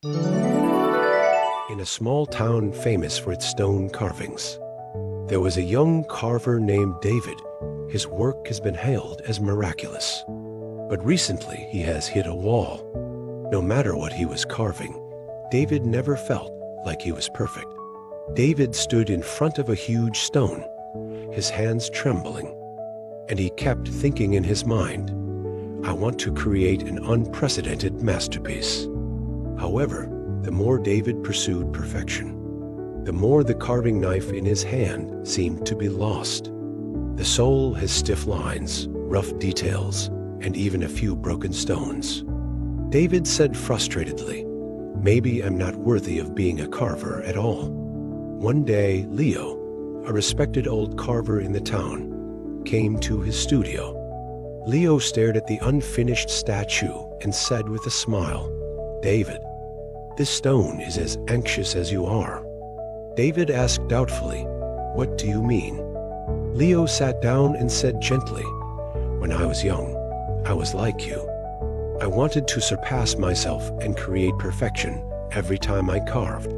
In a small town famous for its stone carvings, there was a young carver named David. His work has been hailed as miraculous. But recently he has hit a wall. No matter what he was carving, David never felt like he was perfect. David stood in front of a huge stone, his hands trembling, and he kept thinking in his mind, "I want to create an unprecedented masterpiece." However, the more David pursued perfection, the more the carving knife in his hand seemed to be lost. The soul has stiff lines, rough details, and even a few broken stones. David said frustratedly, "Maybe I'm not worthy of being a carver at all." One day, Leo, a respected old carver in the town, came to his studio. Leo stared at the unfinished statue and said with a smile, "David, this stone is as anxious as you are." David asked doubtfully, "What do you mean?" Leo sat down and said gently, "When I was young, I was like you. I wanted to surpass myself and create perfection every time I carved.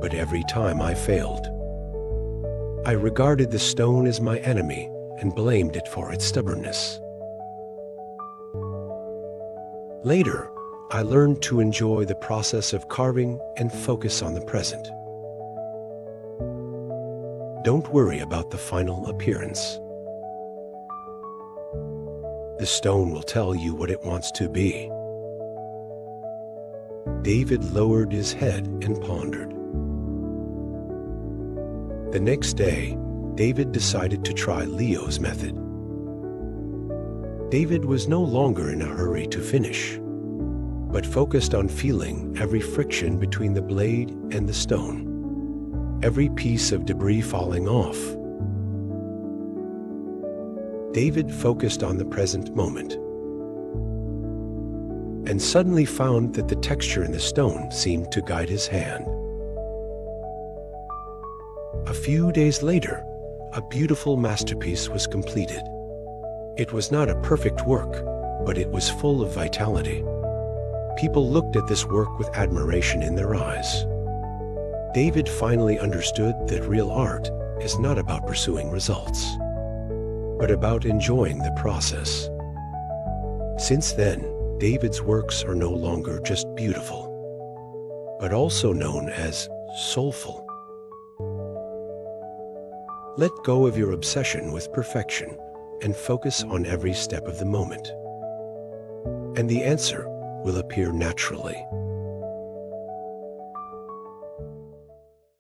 But every time I failed. I regarded the stone as my enemy and blamed it for its stubbornness. Later, I learned to enjoy the process of carving and focus on the present. Don't worry about the final appearance. The stone will tell you what it wants to be." David lowered his head and pondered. The next day, David decided to try Leo's method. David was no longer in a hurry to finish, but focused on feeling every friction between the blade and the stone, every piece of debris falling off. David focused on the present moment, and suddenly found that the texture in the stone seemed to guide his hand. A few days later, a beautiful masterpiece was completed. It was not a perfect work, but it was full of vitality. People looked at this work with admiration in their eyes. David finally understood that real art is not about pursuing results, but about enjoying the process. Since then, David's works are no longer just beautiful, but also known as soulful. Let go of your obsession with perfection and focus on every step of the moment, and the answer will appear naturally.